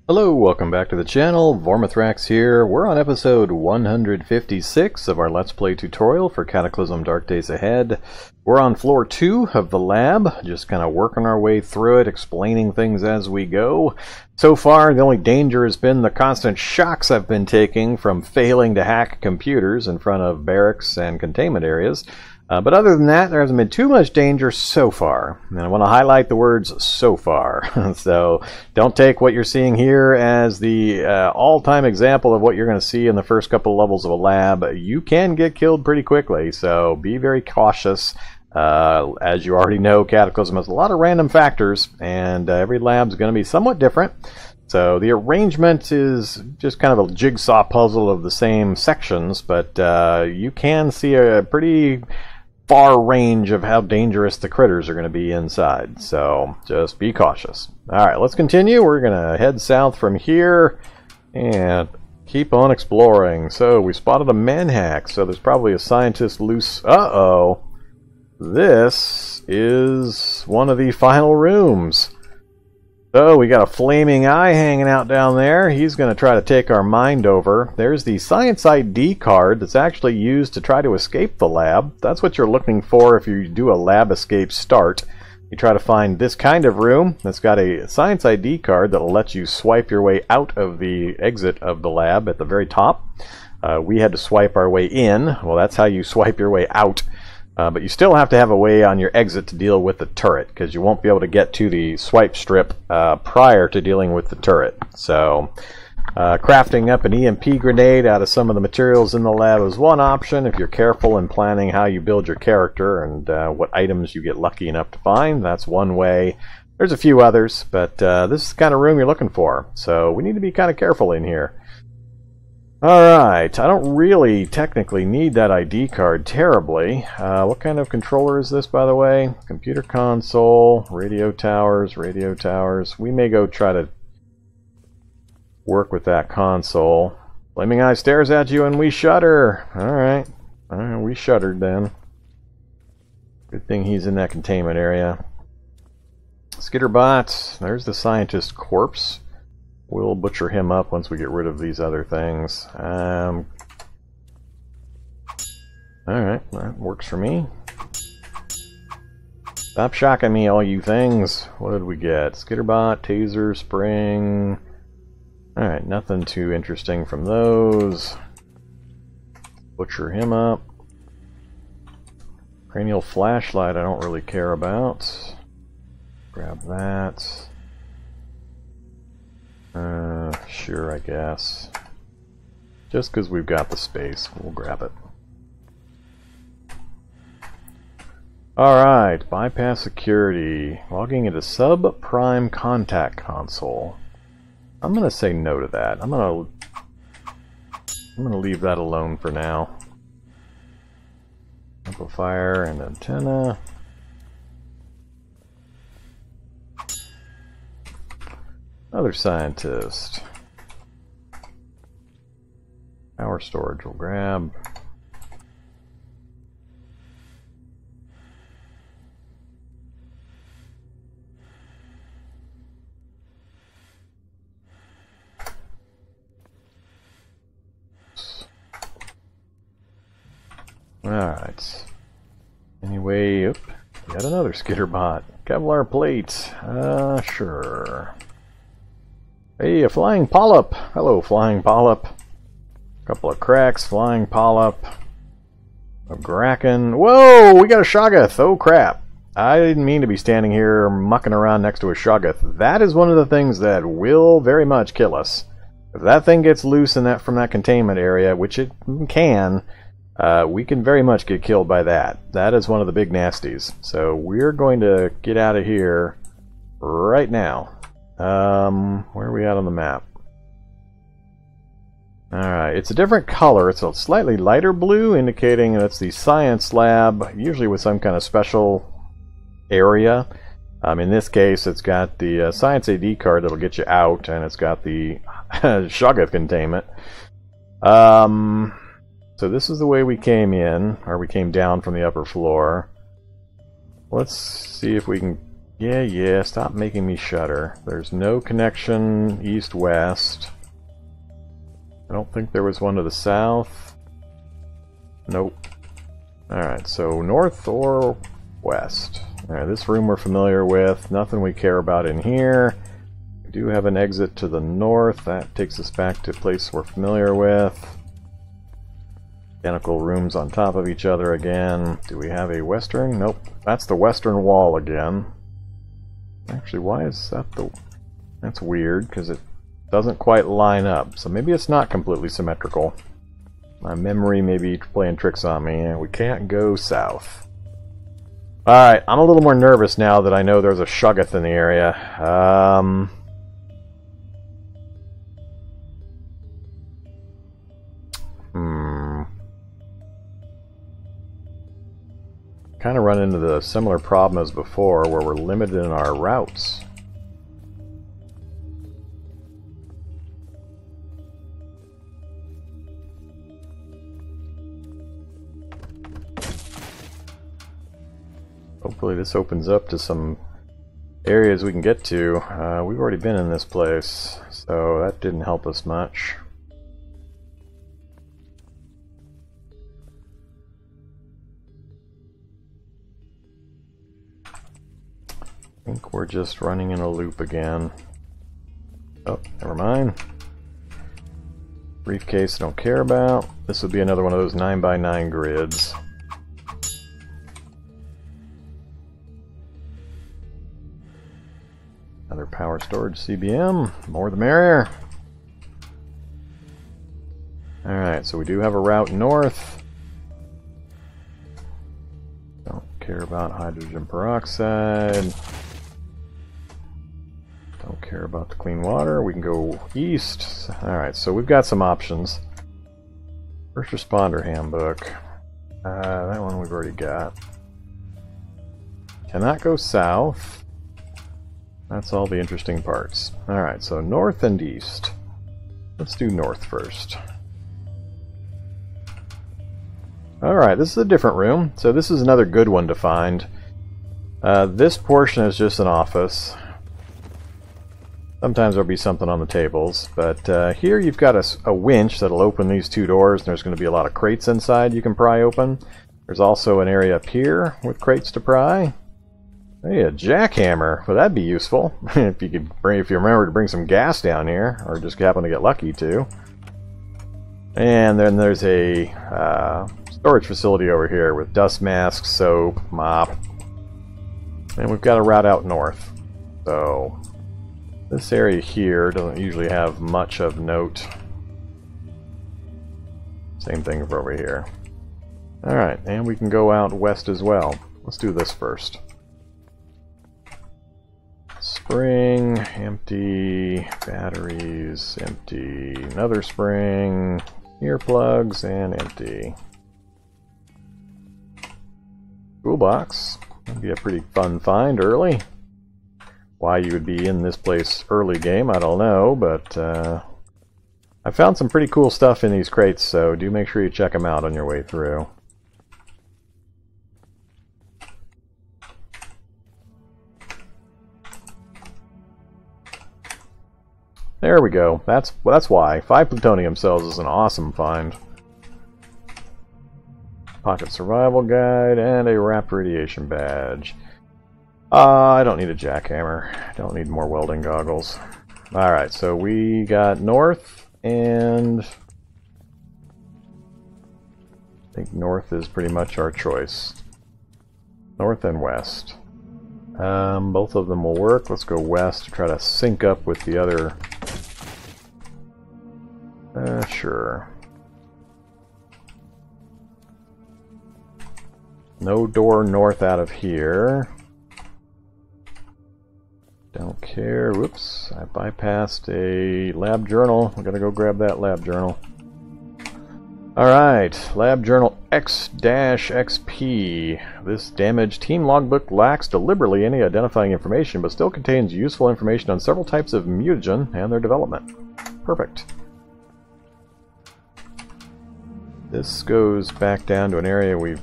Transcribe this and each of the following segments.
Hello, welcome back to the channel. Vormithrax here. We're on episode 156 of our Let's Play tutorial for Cataclysm Dark Days Ahead. We're on floor 2 of the lab, just kind of working our way through it, explaining things as we go. So far, the only danger has been the constant shocks I've been taking from failing to hack computers in front of barracks and containment areas. But other than that, there hasn't been too much danger so far. And I want to highlight the words "so far." So don't take what you're seeing here as the all-time example of what you're going to see in the first couple of levels of a lab. You can get killed pretty quickly, so be very cautious. As you already know, Cataclysm has a lot of random factors, and every lab's going to be somewhat different. So the arrangement is just kind of a jigsaw puzzle of the same sections, but you can see a pretty far range of how dangerous the critters are going to be inside, so just be cautious. Alright, let's continue. We're going to head south from here and keep on exploring. So we spotted a manhack, so there's probably a scientist loose. Uh-oh! This is one of the final rooms. So we got a flaming eye hanging out down there. He's going to try to take our mind over. There's the science ID card that's actually used to try to escape the lab. That's what you're looking for if you do a lab escape start. You try to find this kind of room that's got a science ID card that'll let you swipe your way out of the exit of the lab at the very top. We had to swipe our way in. Well, that's how you swipe your way out. But you still have to have a way on your exit to deal with the turret, because you won't be able to get to the swipe strip prior to dealing with the turret. So crafting up an EMP grenade out of some of the materials in the lab is one option if you're careful in planning how you build your character and what items you get lucky enough to find. That's one way. There's a few others, but this is the kind of room you're looking for. So we need to be kind of careful in here. Alright, I don't really technically need that ID card terribly. What kind of controller is this, by the way? Computer console, radio towers, radio towers. We may go try to work with that console. Flaming Eye stares at you and we shudder. Alright, we shuddered then. Good thing he's in that containment area. Skitterbot, there's the scientist corpse. We'll butcher him up once we get rid of these other things. Alright, that works for me. Stop shocking me, all you things. What did we get? Skitterbot, taser, spring. Alright, nothing too interesting from those. Butcher him up. Cranial flashlight I don't really care about. Grab that. Sure, I guess. Just because we've got the space, we'll grab it. Alright, bypass security. Logging into subprime contact console. I'm going to say no to that. I'm going to leave that alone for now. Amplifier and antenna. Another scientist. Power storage will grab. Alright. Anyway, yet another skitterbot. Kevlar plate. Sure. Hey, a flying polyp! Hello, flying polyp. Couple of cracks, flying polyp. A Graken. Whoa! We got a Shoggoth! Oh crap! I didn't mean to be standing here mucking around next to a Shoggoth. That is one of the things that will very much kill us. If that thing gets loose in from that containment area, which it can, we can very much get killed by that. That is one of the big nasties. So we're going to get out of here right now. Where are we at on the map? Alright, it's a different color. It's a slightly lighter blue, indicating that's the science lab, usually with some kind of special area. In this case, it's got the science AD card that'll get you out, and it's got the Shoggoth containment. So this is the way we came in, or we came down from the upper floor. Let's see if we can Yeah, stop making me shudder. There's no connection east-west. I don't think there was one to the south. Nope. Alright, so north or west? Alright, this room we're familiar with. Nothing we care about in here. We do have an exit to the north. That takes us back to a place we're familiar with. Identical rooms on top of each other again. Do we have a western? Nope. That's the western wall again. Actually, why is that the... That's weird, because it doesn't quite line up. So maybe it's not completely symmetrical. My memory may be playing tricks on me, and we can't go south. Alright, I'm a little more nervous now that I know there's a Shuggoth in the area. Kind of run into the similar problem as before, where we're limited in our routes. Hopefully this opens up to some areas we can get to. We've already been in this place, so that didn't help us much. I think we're just running in a loop again. Oh, never mind. Briefcase I don't care about. This would be another one of those 9x9 grids. Another power storage CBM. More the merrier. Alright, so we do have a route north. Don't care about hydrogen peroxide. Don't care about the clean water. We can go east. Alright, so we've got some options. First responder handbook. That one we've already got. Cannot go south. That's all the interesting parts. Alright, so north and east. Let's do north first. Alright, this is a different room. So this is another good one to find. This portion is just an office. Sometimes there'll be something on the tables, but here you've got a winch that'll open these two doors, and there's going to be a lot of crates inside you can pry open. There's also an area up here with crates to pry. Hey, a jackhammer. Well, that'd be useful if you remember to bring some gas down here, or just happen to get lucky too. And then there's a storage facility over here with dust masks, soap, mop, and we've got a route out north. So this area here doesn't usually have much of note. Same thing for over here. Alright, and we can go out west as well. Let's do this first. Spring, empty, batteries, empty, another spring, earplugs, and empty. Toolbox. That'd be a pretty fun find early. Why you would be in this place early game, I don't know, but I found some pretty cool stuff in these crates, so do make sure you check them out on your way through. There we go. That's why. 5 plutonium cells is an awesome find. Pocket survival guide and a wrapped radiation badge. I don't need a jackhammer. Don't need more welding goggles. Alright, so we got north, and I think north is pretty much our choice. North and west. Both of them will work. Let's go west to try to sync up with the other. Sure. No door north out of here. Don't care. Whoops, I bypassed a lab journal. I'm gonna go grab that lab journal. Alright, lab journal X-XP. This damaged team logbook lacks deliberately any identifying information, but still contains useful information on several types of mutagen and their development. Perfect. This goes back down to an area we've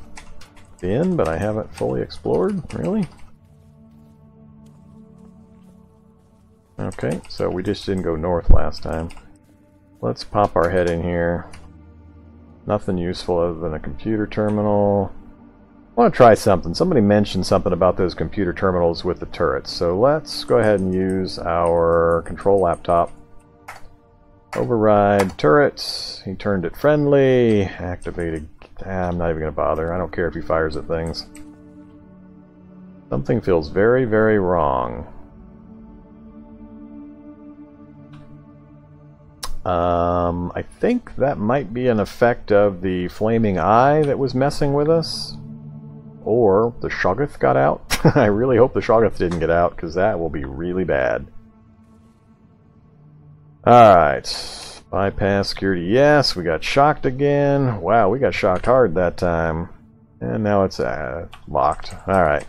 been, but I haven't fully explored, really. Okay, so we just didn't go north last time. Let's pop our head in here. Nothing useful other than a computer terminal. I want to try something. Somebody mentioned something about those computer terminals with the turrets. So let's go ahead and use our control laptop. Override turrets. He turned it friendly. Activated. I'm not even going to bother. I don't care if he fires at things. Something feels very, very wrong. I think that might be an effect of the flaming eye that was messing with us. Or the Shoggoth got out. I really hope the Shoggoth didn't get out, because that will be really bad. Alright. Bypass security, yes. We got shocked again. Wow, we got shocked hard that time. And now it's locked. Alright.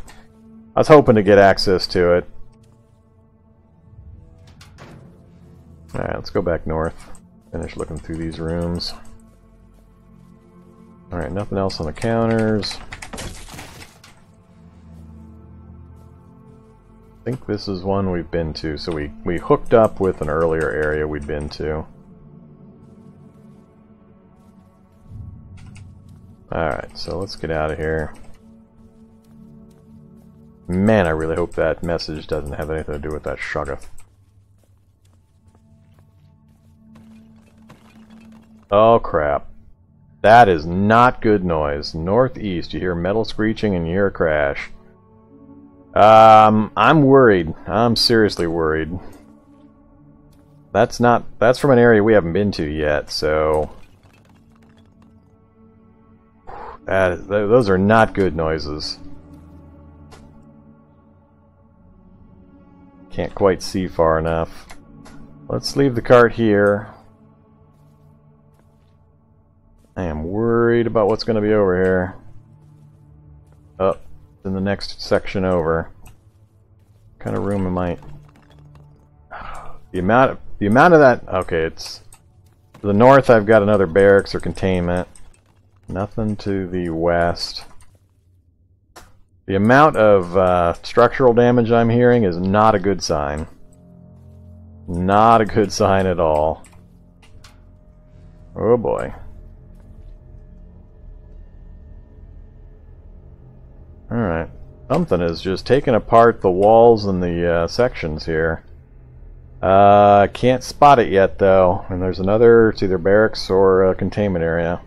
I was hoping to get access to it. Alright, let's go back north. Finish looking through these rooms. Alright, nothing else on the counters. I think this is one we've been to, so we hooked up with an earlier area we'd been to. Alright, so let's get out of here. Man, I really hope that message doesn't have anything to do with that Shoggoth. Oh crap. That is not good noise. Northeast, you hear metal screeching and you hear a crash. I'm worried. I'm seriously worried. That's from an area we haven't been to yet, so those are not good noises. Can't quite see far enough. Let's leave the cart here. I am worried about what's going to be over here. Oh, in the next section over. What kind of room am I? The amount of that. Okay, it's to the north. I've got another barracks or containment. Nothing to the west. The amount of structural damage I'm hearing is not a good sign. Not a good sign at all. Oh boy. Alright. Something is just taking apart the walls and the sections here. Can't spot it yet though. And there's another, it's either barracks or a containment area.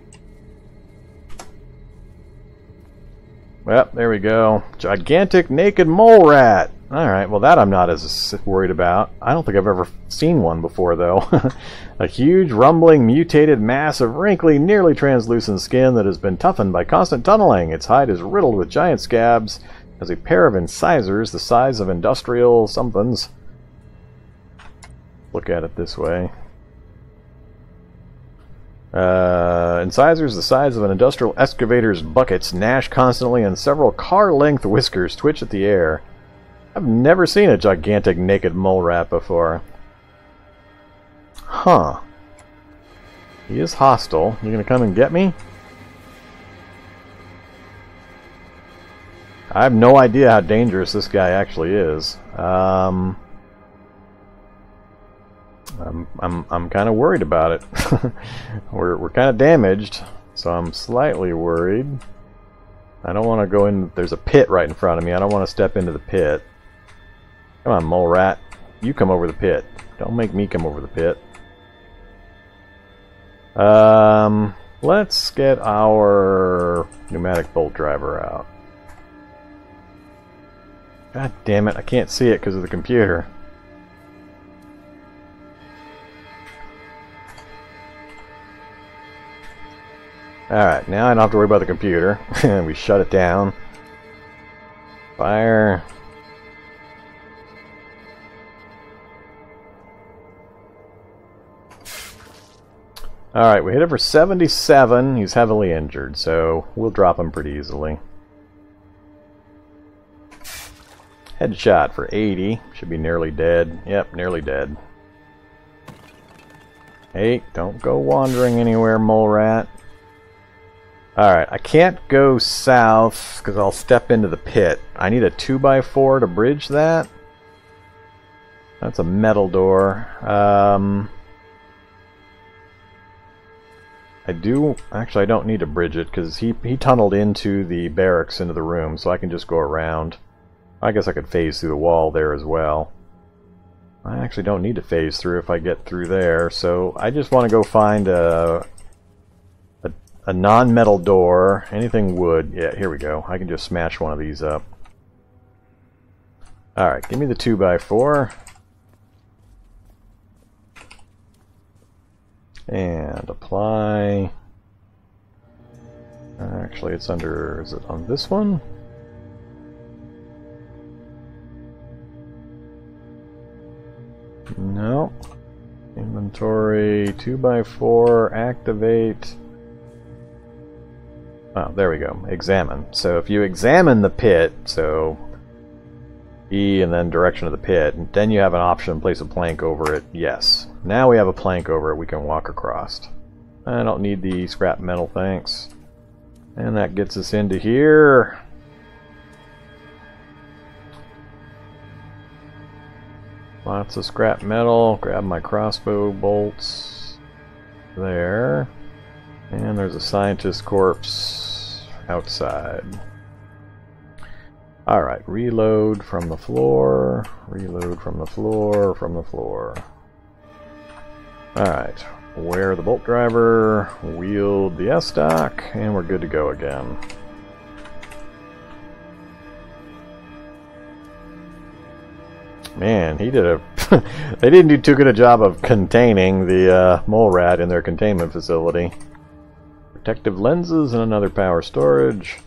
Well, there we go. Gigantic naked mole rat. Alright, well that I'm not as worried about. I don't think I've ever seen one before though. A huge, rumbling, mutated mass of wrinkly, nearly translucent skin that has been toughened by constant tunneling. Its hide is riddled with giant scabs, has a pair of incisors the size of industrial somethings. Look at it this way. Incisors the size of an industrial excavator's buckets gnash constantly, and several car-length whiskers twitch at the air. I've never seen a gigantic naked mole rat before. Huh. He is hostile. You gonna come and get me? I have no idea how dangerous this guy actually is. I'm kind of worried about it. we're kind of damaged, so I'm slightly worried. I don't want to go in. There's a pit right in front of me. I don't want to step into the pit. Come on, mole rat. You come over the pit. Don't make me come over the pit. Let's get our pneumatic bolt driver out. God damn it, I can't see it because of the computer. Alright, now I don't have to worry about the computer. We shut it down. Fire. Alright, we hit it for 77. He's heavily injured, so we'll drop him pretty easily. Headshot for 80. Should be nearly dead. Yep, nearly dead. Hey, don't go wandering anywhere, mole rat. Alright, I can't go south because I'll step into the pit. I need a 2x4 to bridge that. That's a metal door. I don't need to bridge it because he tunneled into the barracks into the room, so I can just go around. I guess I could phase through the wall there as well. I actually don't need to phase through if I get through there, so I just want to go find a non-metal door. Anything wood. Yeah, here we go. I can just smash one of these up. Alright, give me the 2x4. And apply. Actually, it's under... Is it on this one? No. Inventory, 2x4, activate. Oh, there we go. Examine. So if you examine the pit, so E and then direction of the pit, and then you have an option, place a plank over it. Yes. Now we have a plank over it we can walk across. I don't need the scrap metal, thanks. And that gets us into here. Lots of scrap metal. Grab my crossbow bolts. There. And there's a scientist corpse outside. Alright, reload from the floor. Reload from the floor, from the floor. Alright, wear the bolt driver, wield the S-stock, and we're good to go again. Man, he did a... they didn't do too good a job of containing the mole rat in their containment facility. Protective lenses and another power storage.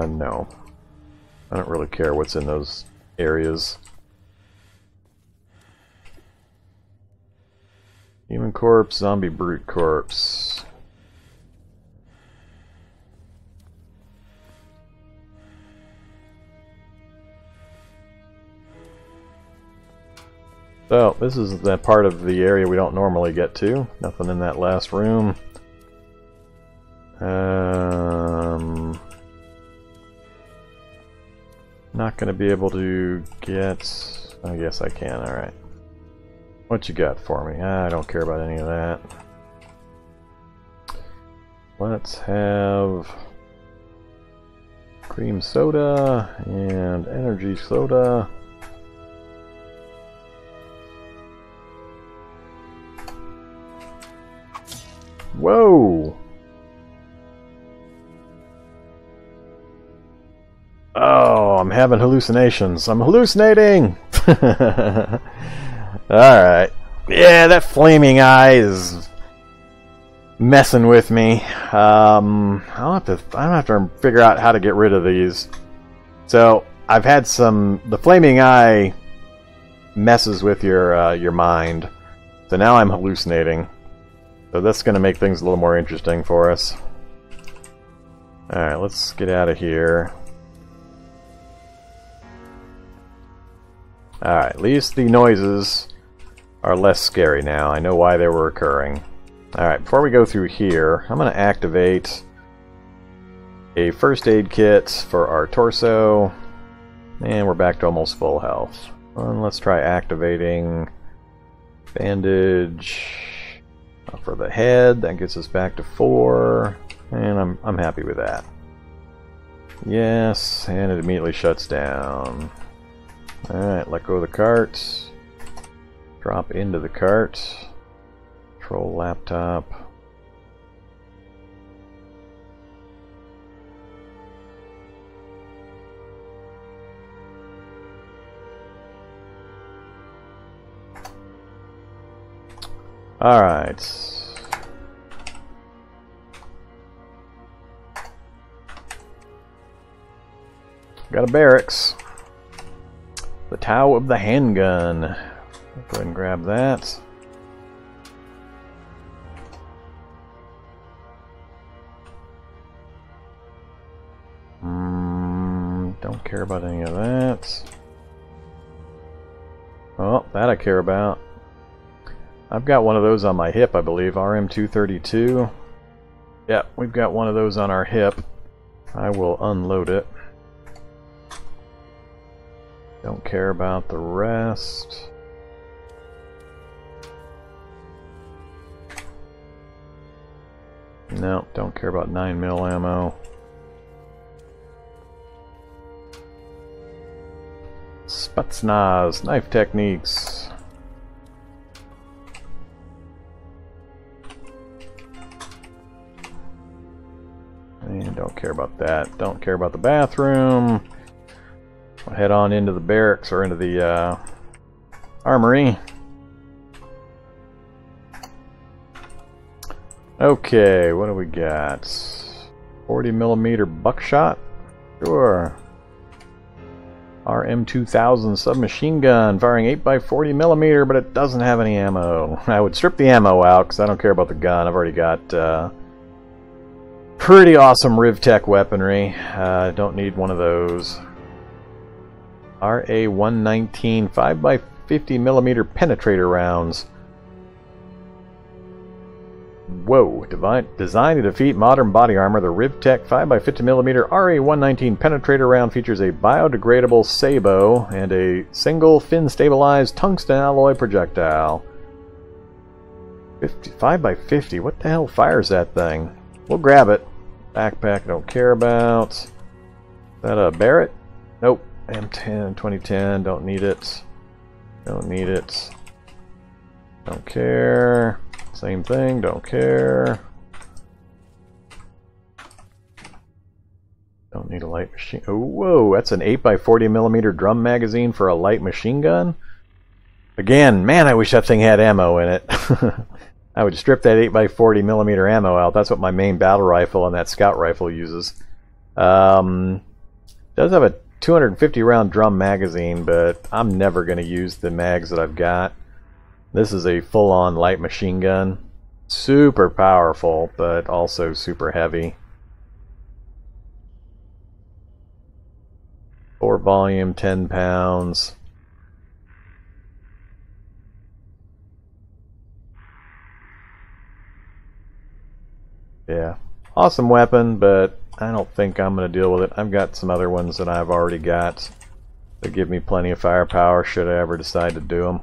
No. I don't really care what's in those areas. Human corpse, zombie brute corpse. So, this is the part of the area we don't normally get to. Nothing in that last room. Not going to be able to get... I guess I can, alright. What you got for me? I don't care about any of that. Let's have... cream soda and energy soda. Whoa! Oh, I'm having hallucinations. I'm hallucinating! Alright. Yeah, that flaming eye is messing with me. I'll have to figure out how to get rid of these. So, I've had the flaming eye messes with your mind. So now I'm hallucinating. So that's going to make things a little more interesting for us. Alright, let's get out of here. Alright, at least the noises are less scary now. I know why they were occurring. Alright, before we go through here, I'm going to activate a first aid kit for our torso. And we're back to almost full health. And let's try activating bandage for the head. That gets us back to 4. And I'm happy with that. Yes, and it immediately shuts down. Alright, let go of the cart. Drop into the cart. Control laptop. Alright. Got a barracks. The Tau of the Handgun. Go ahead and grab that. Don't care about any of that. Oh, that I care about. I've got one of those on my hip, I believe. RM232. Yep, we've got one of those on our hip. I will unload it. Don't care about the rest. No, don't care about 9mm ammo. Spetsnaz, knife techniques. And don't care about that. Don't care about the bathroom. I'll head on into the barracks or into the armory. Okay, what do we got? 40mm buckshot? Sure. RM2000 submachine gun firing 8x40mm, but it doesn't have any ammo. I would strip the ammo out because I don't care about the gun. I've already got pretty awesome Rivtech weaponry. Don't need one of those. RA119 5x50mm penetrator rounds. Whoa, designed to defeat modern body armor, the Rivtech 5x50mm RA119 penetrator round features a biodegradable sabot and a single fin-stabilized tungsten alloy projectile. 5x50, what the hell fires that thing? We'll grab it. Backpack, don't care about. Is that a Barrett? Nope. M10, 2010, don't need it. Don't need it. Don't care. Same thing, don't care. Don't need a light machine. Oh, whoa, that's an 8x40mm drum magazine for a light machine gun? Again, man, I wish that thing had ammo in it. I would strip that 8x40mm ammo out. That's what my main battle rifle and that scout rifle uses. Does have a 250 round drum magazine, but I'm never going to use the mags that I've got. This is a full-on light machine gun. Super powerful, but also super heavy. 4 volume, 10 pounds. Yeah, awesome weapon, but I don't think I'm going to deal with it. I've got some other ones that I've already got that give me plenty of firepower should I ever decide to do them.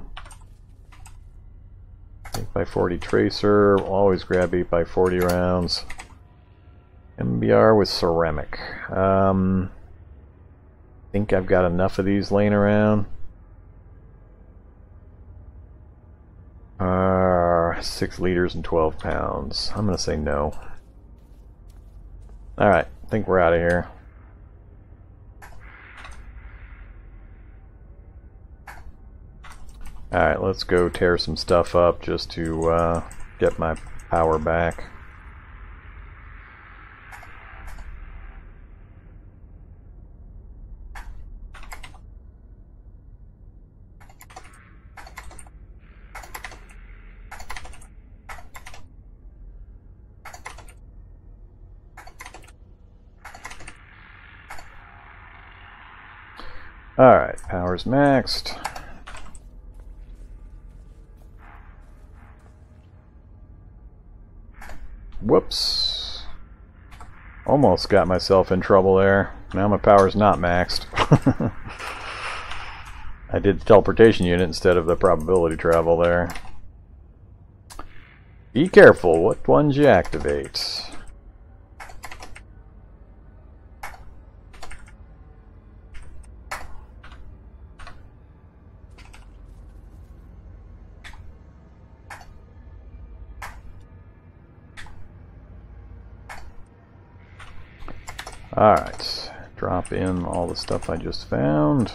8x40 tracer, we'll always grab 8x40 rounds. MBR with ceramic. Think I've got enough of these laying around. 6 liters and 12 pounds. I'm going to say no. Alright, I think we're out of here. Alright, let's go tear some stuff up just to get my power back. Alright, power's maxed. Whoops. Almost got myself in trouble there. Now my power's not maxed. I did the teleportation unit instead of the probability travel there. Be careful what ones you activate. Alright, drop in all the stuff I just found.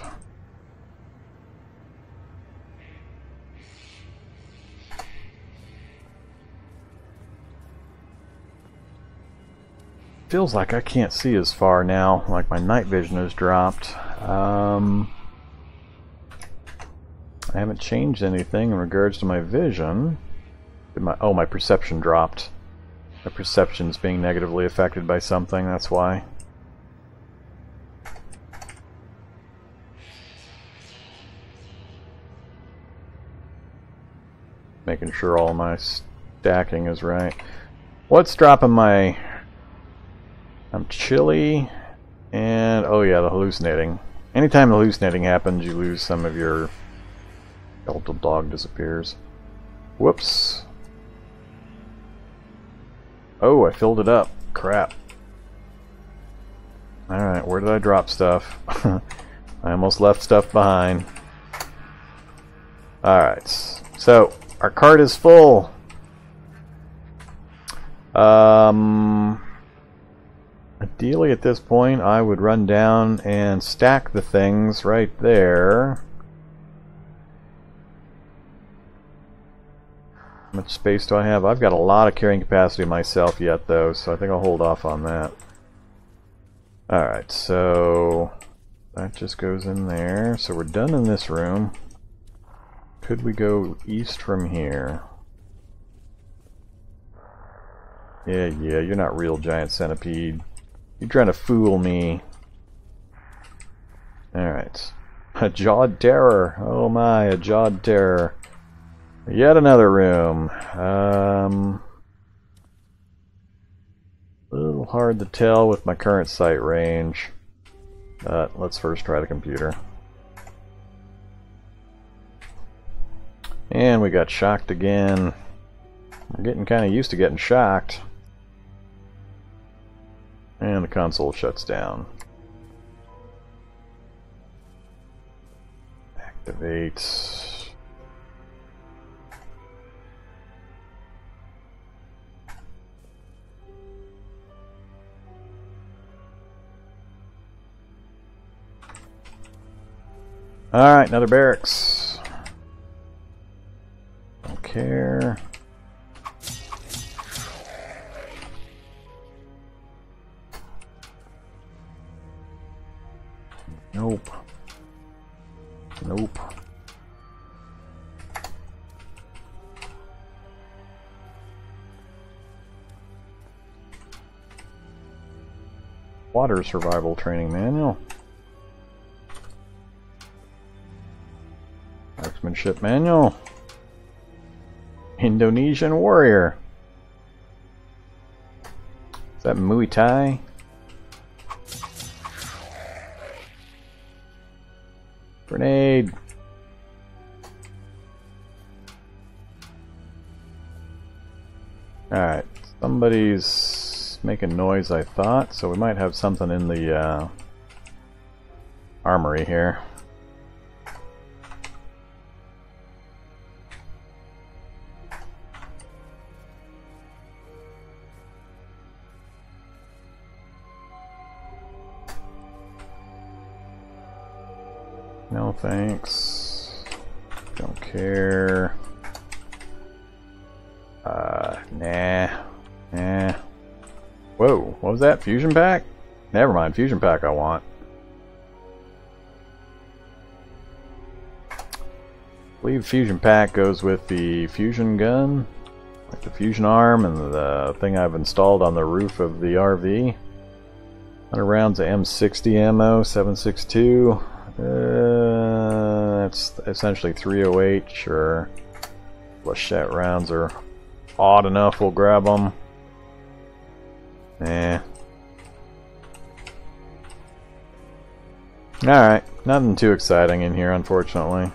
Feels like I can't see as far now, like my night vision has dropped. I haven't changed anything in regards to my vision. My perception dropped. My perception's being negatively affected by something, that's why. Making sure all my stacking is right. What's dropping my... I'm chilly, and oh yeah, the hallucinating. Anytime hallucinating happens, you lose some of your... skeletal dog disappears. Whoops. Oh, I filled it up. Crap. Alright, where did I drop stuff? I almost left stuff behind. Alright, so our cart is full. Ideally at this point I would run down and stack the things right there. How much space do I have? I've got a lot of carrying capacity myself yet though, so I think I'll hold off on that. Alright, so that just goes in there. So we're done in this room. Could we go east from here? Yeah, you're not real, giant centipede. You're trying to fool me. Alright. A jawed terror. Oh my, a jawed terror. Yet another room. A little hard to tell with my current sight range. But let's first try the computer. And we got shocked again. We're getting kind of used to getting shocked. And the console shuts down. Activate. Alright, another barracks. Don't care. Nope. Nope. Water survival training manual. Marksmanship manual. Indonesian warrior. Is that Muay Thai? Grenade. Alright, somebody's making noise, I thought, so we might have something in the armory here. No thanks. Don't care. Nah. Whoa, what was that? Fusion pack? Never mind, fusion pack I want. I believe fusion pack goes with the fusion gun, like the fusion arm and the thing I've installed on the roof of the RV. 100 rounds of M60 ammo, 7.62. That's essentially 308, sure. Flechette rounds are odd enough, we'll grab them. Alright, nothing too exciting in here, unfortunately.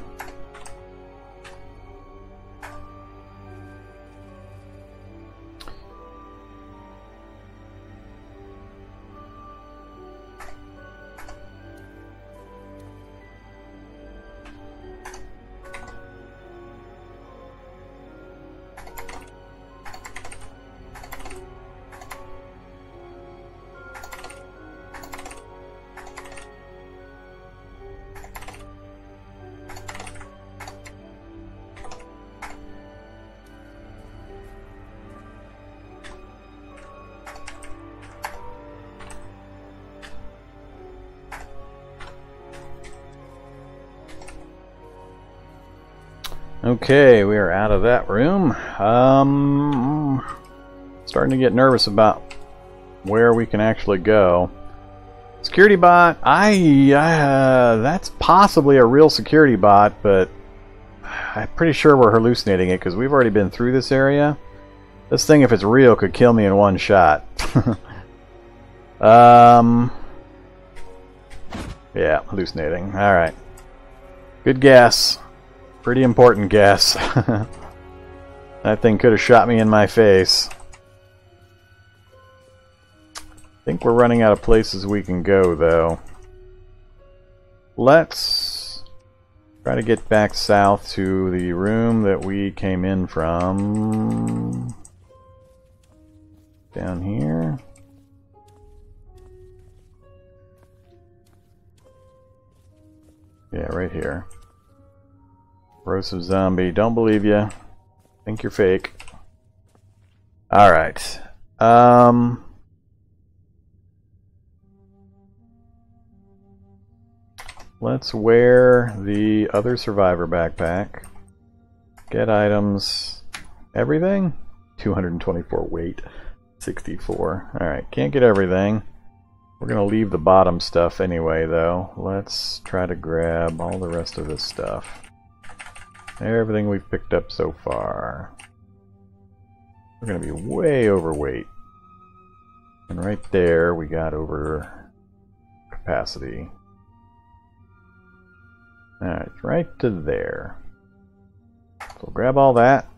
Okay, we are out of that room. Starting to get nervous about where we can actually go. Security bot, that's possibly a real security bot, but I'm pretty sure we're hallucinating it because we've already been through this area. This thing, if it's real, could kill me in one shot. Yeah, hallucinating. Alright. Good guess. Pretty important guess. That thing could have shot me in my face. I think we're running out of places we can go, though. Let's try to get back south to the room that we came in from. Down here. Yeah, right here. Corrosive zombie. Don't believe you. Think you're fake. Alright. Let's wear the other survivor backpack. Get items. Everything? 224 weight. 64. Alright, can't get everything. We're going to leave the bottom stuff anyway, though. Let's try to grab all the rest of this stuff. Everything we've picked up so far. We're going to be way overweight. And right there, we got over capacity. Alright, right to there. So grab all that.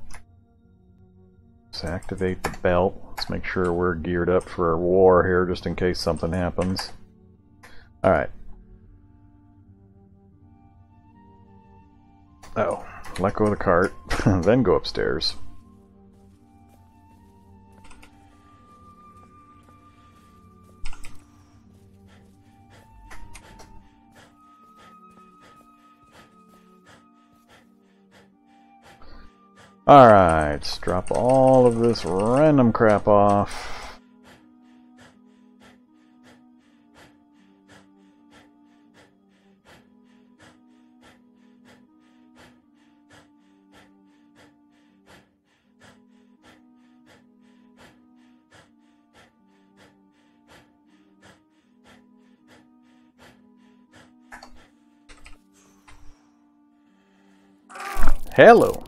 Let's activate the belt. Let's make sure we're geared up for a war here, just in case something happens. Alright. Oh, let go of the cart, then go upstairs. Alright, let's drop all of this random crap off. Hello.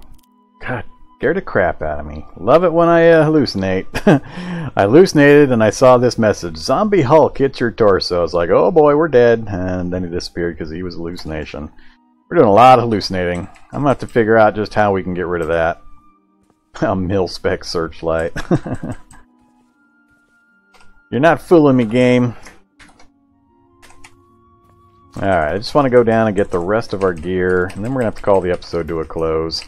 God, scared the crap out of me. Love it when I hallucinate. I hallucinated and I saw this message. Zombie Hulk hits your torso. I was like, oh boy, we're dead. And then he disappeared because he was a hallucination. We're doing a lot of hallucinating. I'm going to have to figure out just how we can get rid of that. A mil-spec searchlight. You're not fooling me, game. Alright, I just want to go down and get the rest of our gear, and then we're going to have to call the episode to a close.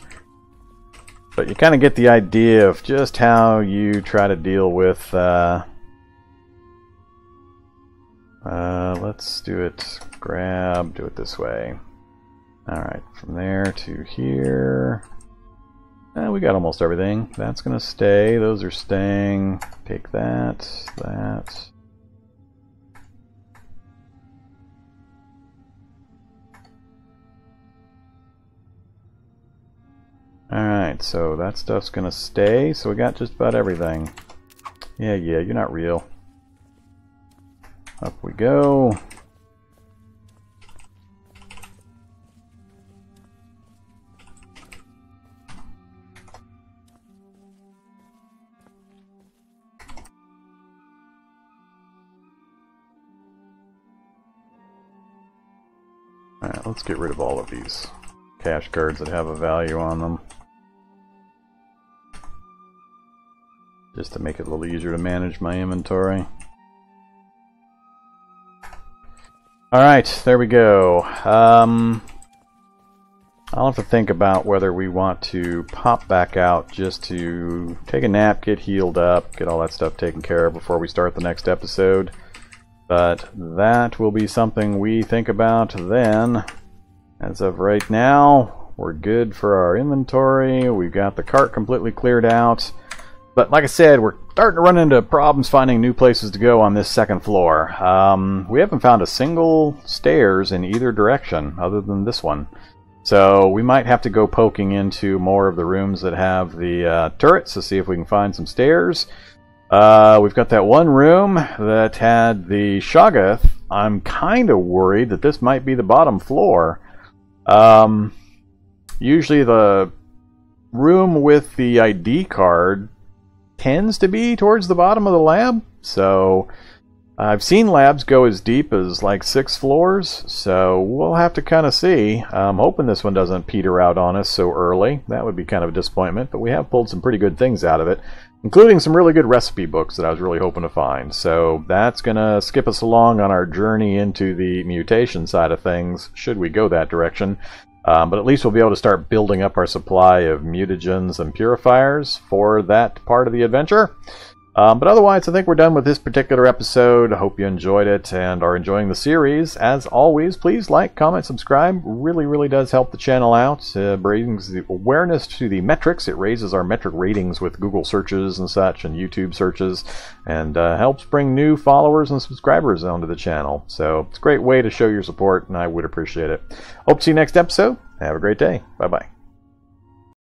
But you kind of get the idea of just how you try to deal with... let's do it, do it this way. Alright, from there to here... we got almost everything. That's going to stay, those are staying. Take that, that... Alright, so that stuff's gonna stay, so we got just about everything. Yeah, you're not real. Up we go. Alright, let's get rid of all of these cash cards that have a value on them. Just to make it a little easier to manage my inventory. Alright, there we go. I'll have to think about whether we want to pop back out just to take a nap, get healed up, get all that stuff taken care of before we start the next episode. But that will be something we think about then. As of right now, we're good for our inventory. We've got the cart completely cleared out. But like I said, we're starting to run into problems finding new places to go on this second floor. We haven't found a single stairs in either direction other than this one. So we might have to go poking into more of the rooms that have the turrets to see if we can find some stairs. We've got that one room that had the Shoggoth. I'm kind of worried that this might be the bottom floor. Usually the room with the ID card tends to be towards the bottom of the lab, so I've seen labs go as deep as like 6 floors, so we'll have to kind of see. I'm hoping this one doesn't peter out on us so early. That would be kind of a disappointment, but we have pulled some pretty good things out of it, including some really good recipe books that I was really hoping to find. So that's going to skip us along on our journey into the mutation side of things, should we go that direction. But at least we'll be able to start building up our supply of mutagens and purifiers for that part of the adventure. But otherwise, I think we're done with this particular episode. I hope you enjoyed it and are enjoying the series. As always, please like, comment, subscribe. Really, really does help the channel out. Brings the awareness to the metrics. It raises our metric ratings with Google searches and such and YouTube searches, and helps bring new followers and subscribers onto the channel. So it's a great way to show your support, and I would appreciate it. Hope to see you next episode. Have a great day. Bye-bye.